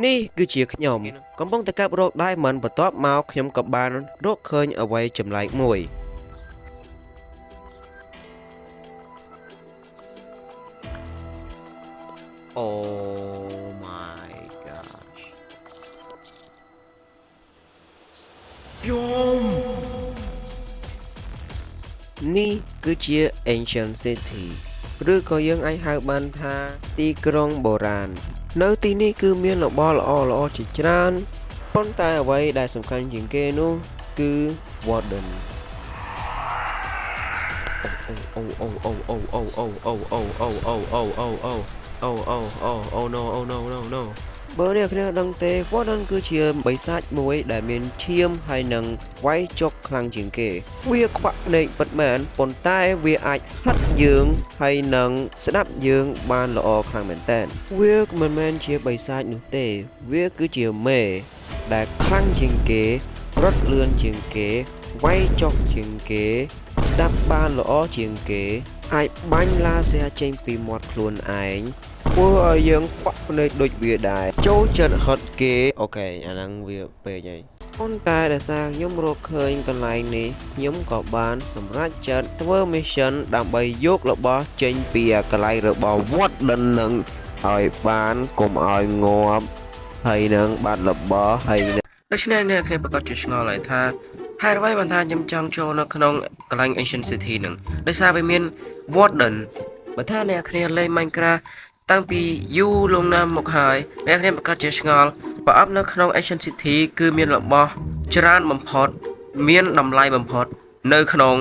នេះគឺជាខ្ញុំកំពុងតែកាប់រក Diamond បន្ទាប់មកខ្ញុំក៏បានរកឃើញអ្វីចម្លែកមួយ Oh my gosh យំនេះគឺជា Ancient City ឬក៏យើងអាចហៅបានថាទីក្រុងបុរាណនៅទីនេះគឺមានរបស់ល្អៗជាច្រើនប៉ុន្តែអ្វីដែលសំខាន់ជាងគេនោះគឺ Warden Oh no oh no no no បើអ្នកគ្នាដឹងទេ Warden គឺជាបិសាចមួយដែលមានឈាមហើយនឹងវាយចុកខ្លាំងជាងគេវាខ្វាក់ភ្នែកពិតមែនប៉ុន្តែវាអាចហិតយើងហើយនឹងស្ដាប់យើងបានល្អខ្លាំងមែនទែនវាមិនមែនជាបិសាចនោះទេវាគឺជាមេដែលខ្លាំងជាងគេរត់លឿនជាងគេវាយចុកជាងគេស្ដាប់បានល្អជាងគេអាចបាញ់ឡាស៊ែចេញពីមាត់ខ្លួនឯងធ្វើឲ្យយើងខ្វាក់ភ្នែកដូចវាដែរចូលចិត្តហត់គេអូខេអាហ្នឹងវាពេកហើយប៉ុន្តែដោយសារខ្ញុំរកឃើញកន្លែងនេះខ្ញុំក៏បានសម្រេចចិត្តធ្វើ mission ដើម្បីយករបស់ចេញពីកន្លែងរបស់ Warden នឹងឲ្យបានកុំឲ្យងាប់ហើយនឹងបាត់របស់ហើយដូច្នេះអ្នកប្រកាសជាឆ្ងល់ហើយថាហេតុអ្វីបានថាខ្ញុំចង់ចូលនៅក្នុងកន្លែង Ancient City នឹងដោយសារវាមាន Warden បើថាអ្នកគ្នាលេង Minecraft តាំងពីយូរលងណាស់មកហើយអ្នកគ្នាប្រកាសជាឆ្ងល់ប្រអប់នៅក្នុង Ancient City គឺមានរបស់ច្រើនបំផុតមានតម្លៃបំផុតនៅក្នុង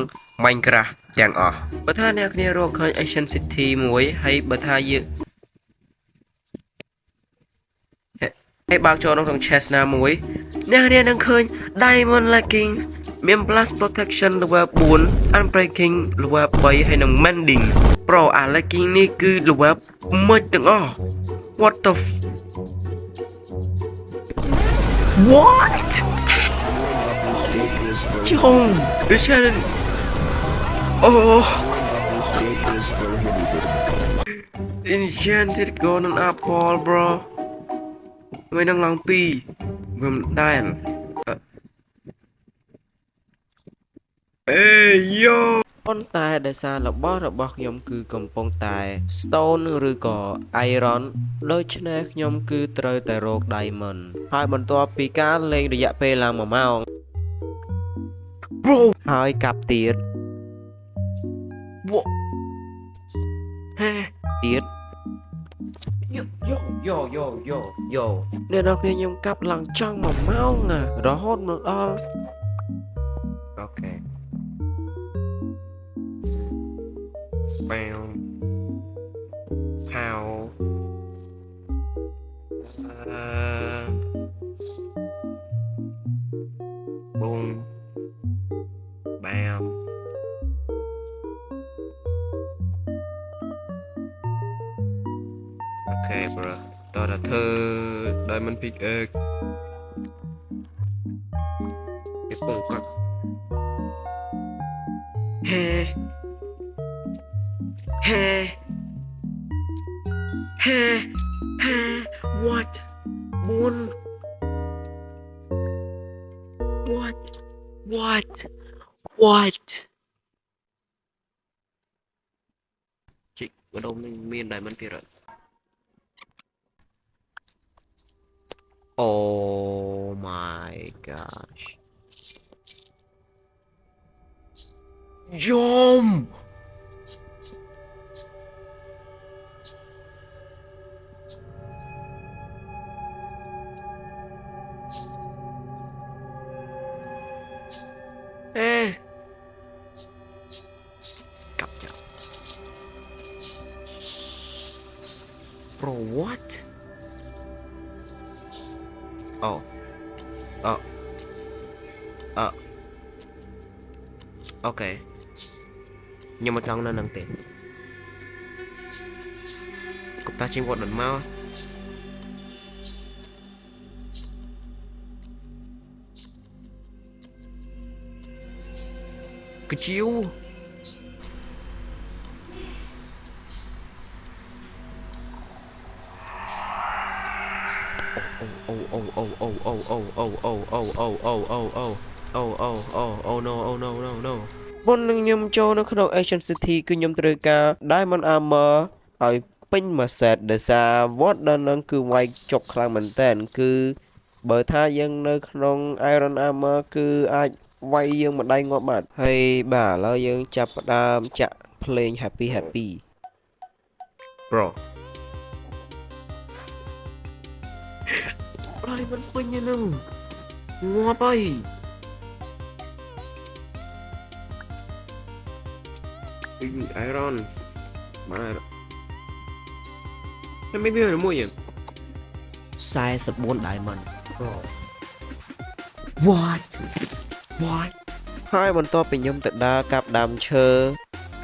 Minecraft ទាំងអស់បើថាអ្នកគ្នារកឃើញ Ancient City មួយហើយបើថាយើងហើយបើកចូលក្នុង chest ណាមួយអ្នកគ្នានឹងឃើញ Diamond Leggings មាន Blast Protection level 4 Unbreaking level 3ហើយនិង Mending Pro អា Legging នេះគឺ level មួយទាំងអស់ What the What ចុងដូចជាអូ Enchanted Golden Apple bro មួយនឹងឡើង2វាមិនដែលអេយ៉ូប៉ុន្តែដោយសាររបស់ខ្ញុំគឺកំពុងតែ Stone ឬក៏ Iron ដូច្នេះខ្ញុំគឺត្រូវតែរក Diamond ហើយបន្ទាប់ពីការលេងរយៈពេលឡើង1ម៉ោង Bro ហើយកាប់ទៀតហេទៀតយោអ្នកនរគ្នាខ្ញុំកាប់ឡើងចង់1ម៉ោងរហូតមកដល់អូខេបែវផៅប៊ុងបាមអូខេ bro តើធ្វើ Diamond Pickaxe គេពងកាត់ហេwhat Moon what ជីកដុំនេះមាន Diamond ទៀតអត់ Oh my gosh យំកាប់ចា Bro what Ohអូខេខ្ញុំមកចង់នៅនឹងទេកុំតាជិះវត្តដល់មកកជាវអូ no oh no no no មុននឹងខ្ញុំចូលនៅក្នុង Ancient City គឺខ្ញុំត្រូវការ Diamond Armor ឲ្យពេញមួយ set ដោយសារ Warden នឹងគឺវាយចុកខ្លាំងមែនតើគឺបើថាយើងនៅក្នុង Iron Armor គឺអាចវាយយើងមួយដៃងាប់បាត់ហើយបាទឥឡូវយើងចាប់ផ្ដើមចាក់ភ្លេង Happy Bro ហើយមិនពេញទេនឹងងាប់ហើយIron បាទខ្ញុំមានមួយយ៉ាង44 diamond bro what ហើយបន្ទាប់ពីខ្ញុំទៅដើរកាប់ដើមឈើ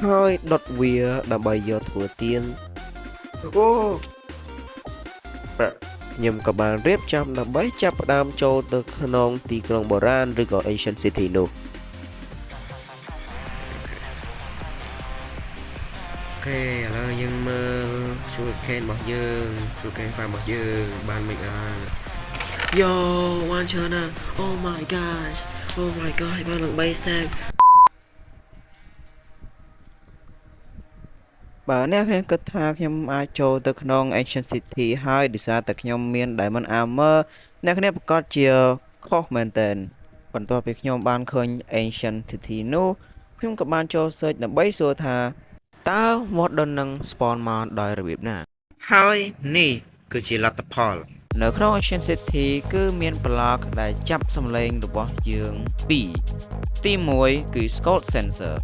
ហើយដុតវាដើម្បីយកធ្វើទៀនអូខ្ញុំក៏បានរៀបចំដើម្បីចាប់ផ្ដើមចូលទៅក្នុងទីក្រុងបុរាណឬក៏ Ancient City នោះអូខេឥឡូវយើងមើលជួលកេនរបស់យើងជួលកេន farm របស់យើងបានមិនអាន Yo one chana oh my god បានឡើង3 stack បើអ្នកគ្នាគិតថាខ្ញុំអាចចូលទៅក្នុង Ancient City ហើយដោយសារតែខ្ញុំមាន Diamond Armor អ្នកគ្នាប្រកាសជាខុសមែនទែនបន្ទាប់ពីខ្ញុំបានឃើញ Ancient City នោះខ្ញុំក៏បានចូល search ដើម្បីសួរថាតើ Warden នឹង spawn មកដោយរបៀបណាហើយនេះគឺជាលទ្ធផលនៅក្នុង Ancient City គឺមានប្លុកដែលចាប់សំឡេងរបស់យើង2ទី1គឺ Skull Sensor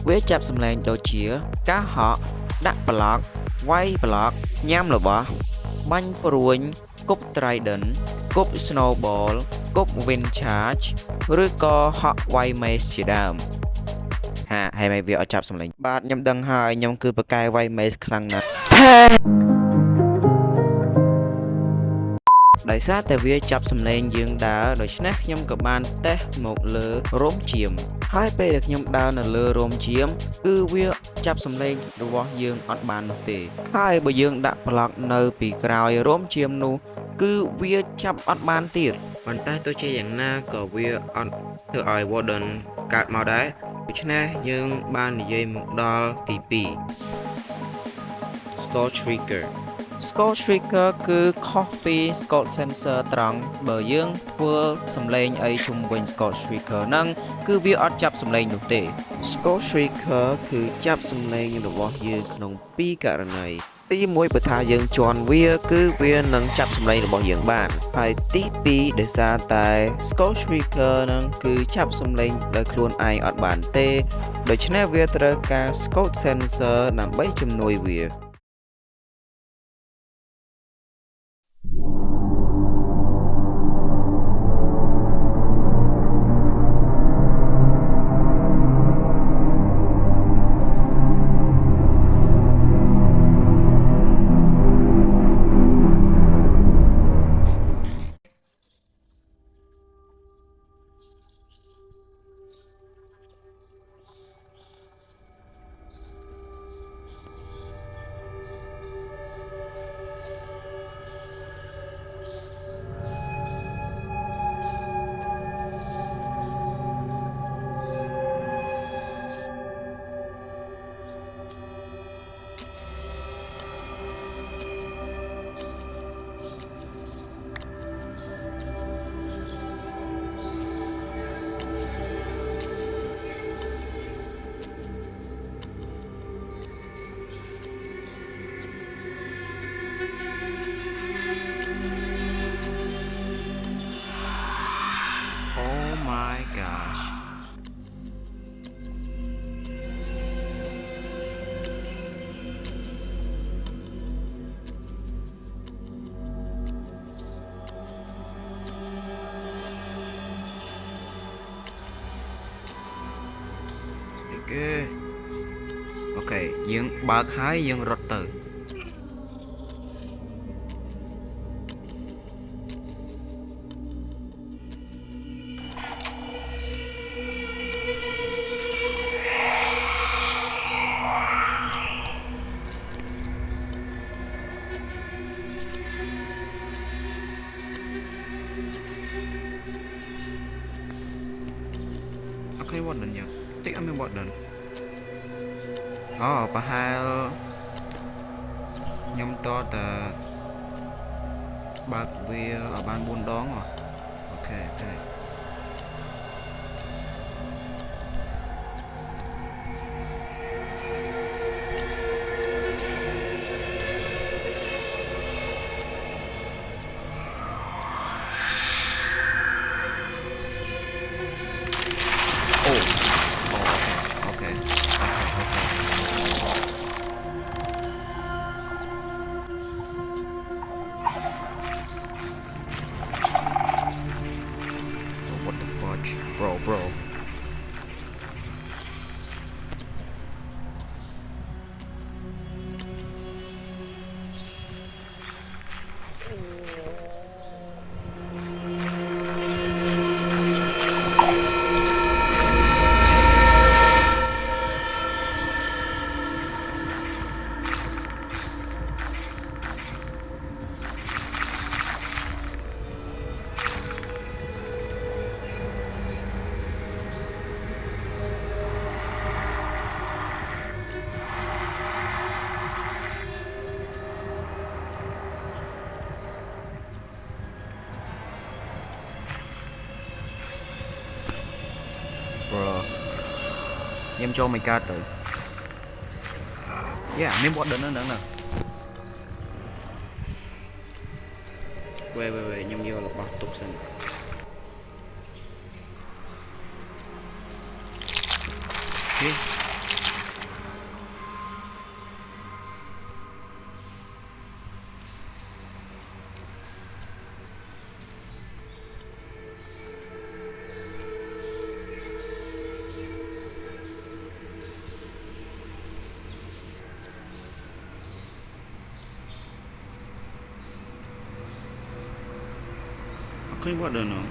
វាចាប់សំឡេងដូចជាការហក់ដាក់ប្លុកវាយប្លុកញ៉ាំរបស់បាញ់ព្រួញគប់ Trident គប់ Snowball គប់ Wind Charge ឬក៏ហក់វាយ Mace ជាដើមហើយមិនវាអត់ចាប់សំឡេងបាទខ្ញុំដឹងហើយខ្ញុំគឺប្រកែវាយ Mace ខ្លាំងណាស់ដោយសារតែវាចាប់សំឡេងយើងដើរដូច្នេះខ្ញុំក៏បានតេស្តមកលើរោមជាមហើយពេលដែលខ្ញុំដើរនៅលើរោមជាមគឺវាចាប់សំឡេងរបស់យើងអត់បាននោះទេហើយបើយើងដាក់ប្លុកនៅពីក្រោយរោមជាមនោះគឺវាចាប់អត់បានទៀតប៉ុន្តែទោះជាយ៉ាងណាក៏វាអត់ធ្វើឲ្យ Warden កើតមកដែរដូច្នេះយើងបាននិយាយមកដល់ទី2 Skull Trigger គឺខុសពី Skull Sensor ត្រង់បើយើងធ្វើសំឡេងអីជុំវិញ Skull Trigger ហ្នឹងគឺវាអត់ចាប់សំឡេងនោះទេ Skull Trigger គឺចាប់សំឡេងរបស់យើងក្នុង2ករណីទី1បើថាយើងជន់វាគឺវានឹងចាប់សំឡេងរបស់យើងបានហើយទី2ដោយសារតែ Skull Trigger ហ្នឹងគឺចាប់សំឡេងដោយខ្លួនឯងអត់បានទេដូច្នេះវាត្រូវការ Skull Sensor ដើម្បីជំនួយវា អូខេយើងបើកហើយយើងរត់ទៅ អ ឃើញ warden យ៉ាងតិចអត់មាន warden អូប្រហែលខ្ញុំតតែបើកវាឲ្យបាន4 ដងអូខេអូខេ what the fudge broខ្ញុំចូលមិនកើតទៅ yeah មាន warden ហ្នឹងណាវេខ្ញុំយករបស់ទុកសិនហេឃើញ warden ហ្នឹង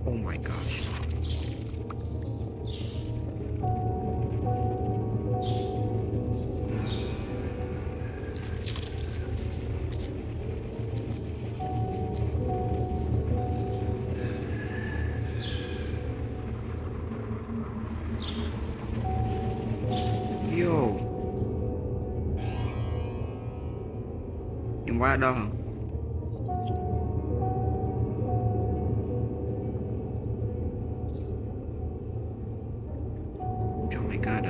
Oh my gosh. Yo. Nhưng qua đâu hả? Oh my god.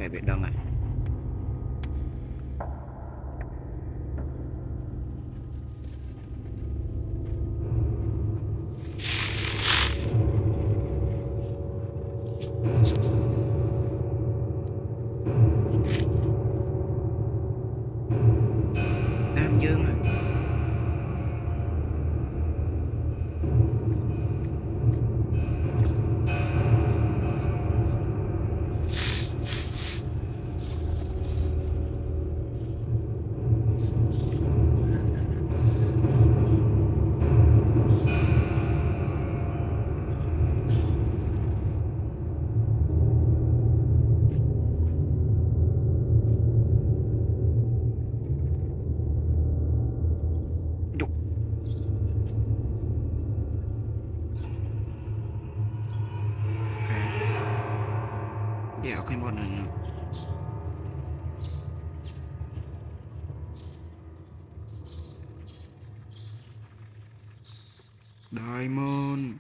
cái việc đăng này Nam Dương này Đục. Ok dẻo cái bọn này Diamond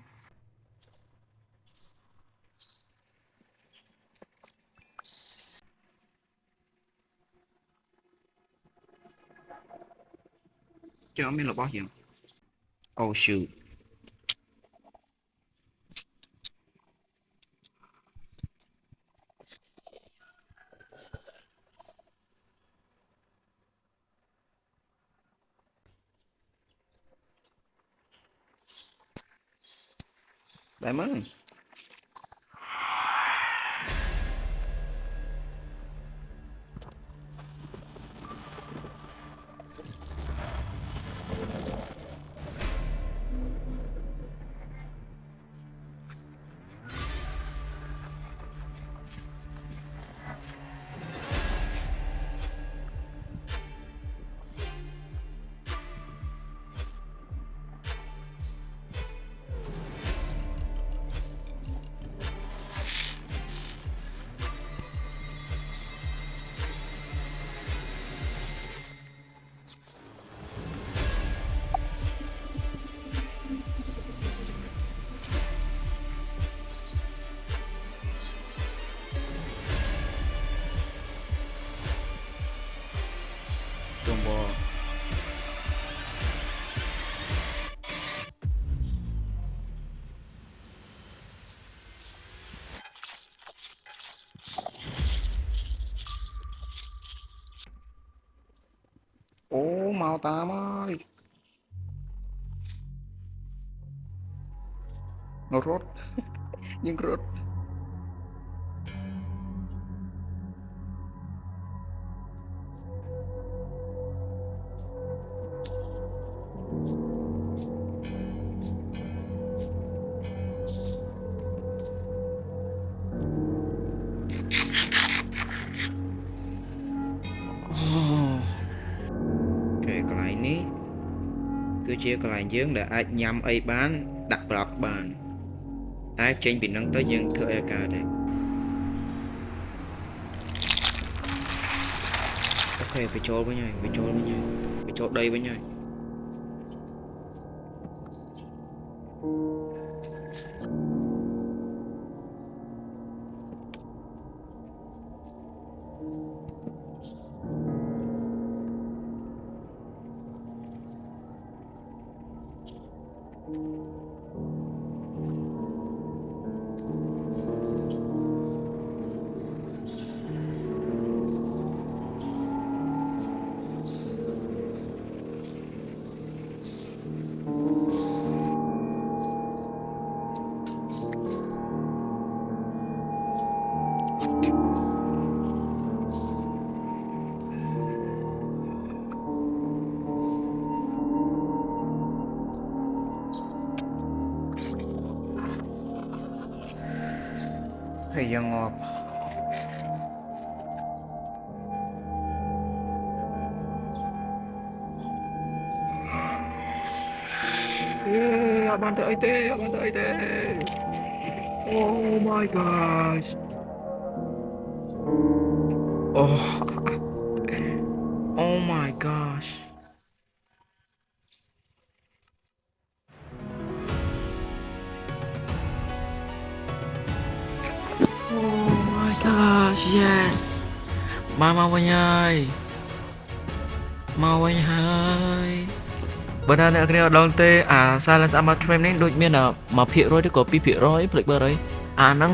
chứ không biết là boss gì không? Oh shoot Diamond combo ô màu tám ơi nó rốt nhưng rốt cái này ní cứ chia cái này dương để ai nhắm ai bán đặt block bàn ai trên bị nâng tới dương thưa EK đây ok phải trốn với nhau phải trốn với nhau phải trốn đây với nhau thời gian ngọt abang tak IT oh my gosh oh oh my gosh oh my gosh yes មកវិញហើយមកវិញហើយបើថាអ្នកគ្នាអត់ដឹងទេអា Silence Armor Trim នេះដូចមាន1%ឬក៏2%ភ្លេចបើអីអាហ្នឹង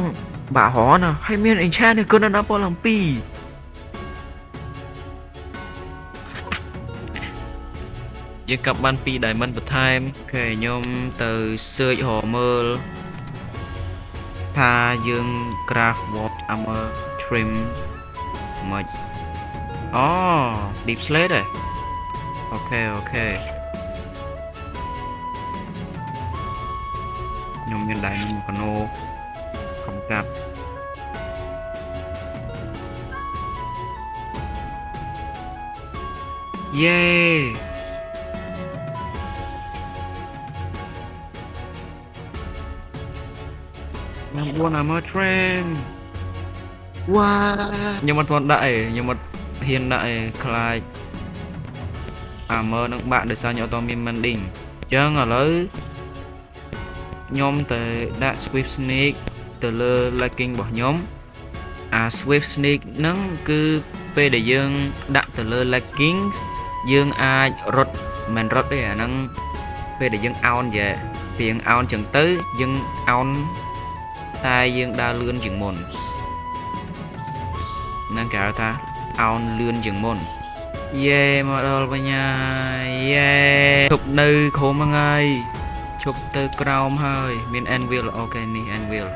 បាក់ហរណាហើយមាន enchant នេះគុណដល់ពលអំពីយើងកាប់បាន2 diamond បន្ថែមអូខេខ្ញុំទៅ search រកមើលថាយើង craft watch armor trim មិនអូ deep slate ហ៎អូខេខ្ញុំមាន diamond កណូខំកាប់យេ4 armor trim វ៉ាខ្ញុំអត់ទាន់ដាក់ឯងខ្ញុំអត់ហ៊ានដាក់ឯងខ្លាច armor នឹងបាក់ដោយសារខ្ញុំអត់ទាន់មាន mending អញ្ចឹងឥឡូវខ្ញុំទៅដាក់ swift snake ទៅលើ legging របស់ខ្ញុំអា swift snake ហ្នឹងគឺពេលដែលយើងដាក់ទៅលើ leggings យើងអាចរត់មិនរត់ទេអាហ្នឹងពេលដែលយើងអោនយេពេលយើងអោនចឹងទៅយើងអោនតែយើងដើរលឿនជាងមុនហ្នឹងគេហៅថាអោនលឿនជាងមុនយេមកដល់បញ្ញាយេឈប់នៅក្រុមហ្នឹងហើយឈប់ទៅក្រោមហើយមាន anvil អូខេនេះ anvil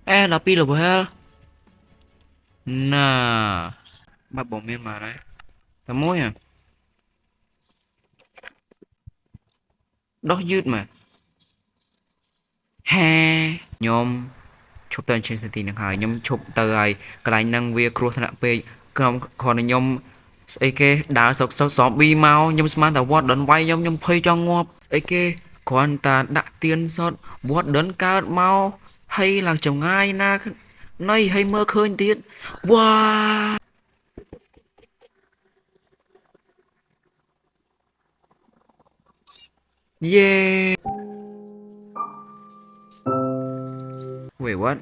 12 level ណាបើបងមានមកហើយតែមួយដោះយឺតមកហេខ្ញុំឈប់ទៅអញ្ជើញស្ទីនឹងហើយខ្ញុំឈប់ទៅហើយកន្លែងហ្នឹងវាគ្រោះថ្នាក់ពេកក្រុមគ្រាន់តែខ្ញុំស្អីគេដើរសុកzombieមកខ្ញុំស្មានតែ Warden វាយខ្ញុំភ័យចង់ងាប់ស្អីគេគ្រាន់តែដាក់ទៀនសត Warden កើតមកហើយឡើងចម្ងាយណាណៃហើយមើលឃើញទៀតវ៉ាយេ Wait what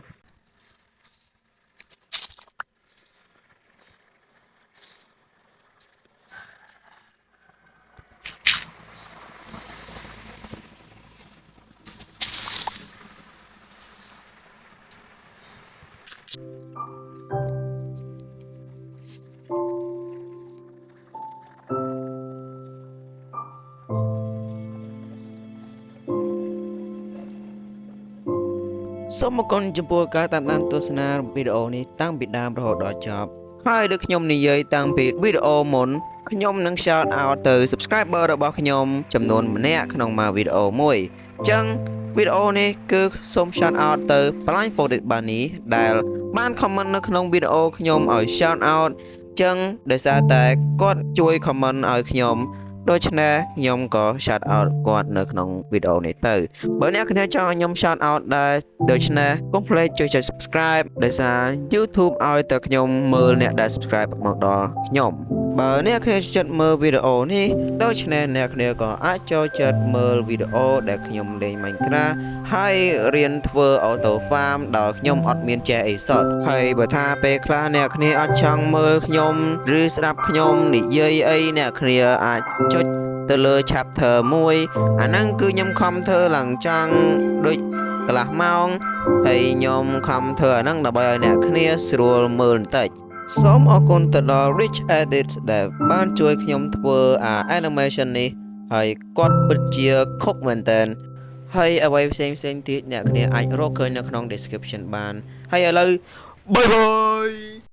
សូមអរគុណចំពោះការតាមដានទស្សនាវីដេអូនេះតាំងពីដើមរហូតដល់ចប់ហើយដូចខ្ញុំនិយាយតាំងពីវីដេអូមុនខ្ញុំនឹង shout out ទៅ subscriber របស់ខ្ញុំចំនួនម្នាក់ក្នុងមួយវីដេអូមួយអញ្ចឹងវីដេអូនេះគឺសូម shout out ទៅ Blindfolded Bunny ដែលបាន comment នៅក្នុងវីដេអូខ្ញុំឲ្យ shout out អញ្ចឹងដោយសារតែគាត់ជួយ comment ឲ្យខ្ញុំដូច្នេះខ្ញុំក៏ shout out គាត់នៅក្នុងវីដេអូនេះទៅបើអ្នកគ្នាចង់ឲ្យខ្ញុំ shout out ដែរដូច្នេះកុំភ្លេចជួយចុច subscribe ដោយសារ YouTube ឲ្យតែខ្ញុំមើលអ្នកដែល subscribe មកដល់ខ្ញុំបើអ្នកគ្នាចិត្តមើលវីដេអូនេះដូច្នេះអ្នកគ្នាក៏អាចចូលចិត្តមើលវីដេអូដែលខ្ញុំលេង Minecraft ហើយរៀនធ្វើ auto farm ដោយខ្ញុំអត់មានចេះអីសោះហើយបើថាពេលខ្លះអ្នកគ្នាអត់ចង់មើលខ្ញុំឬស្ដាប់ខ្ញុំនិយាយអីអ្នកគ្នាអាចចុចទៅលើ chapter 1អាហ្នឹងគឺខ្ញុំខំធ្វើឡើងចង់ដូចកន្លះម៉ោងហើយខ្ញុំខំធ្វើអាហ្នឹងដើម្បីឲ្យអ្នកគ្នាស្រួលមើលបន្តិចសូមអរគុណទៅដល់ Rich Edit ដែលបានជួយខ្ញុំធ្វើanimation នេះហើយគាត់ពិតជាខុសមែនតើហើយអ្វីផ្សេងទៀតអ្នកគ្នាអាចរកឃើញនៅក្នុង description បានហើយឥឡូវបាយបាយ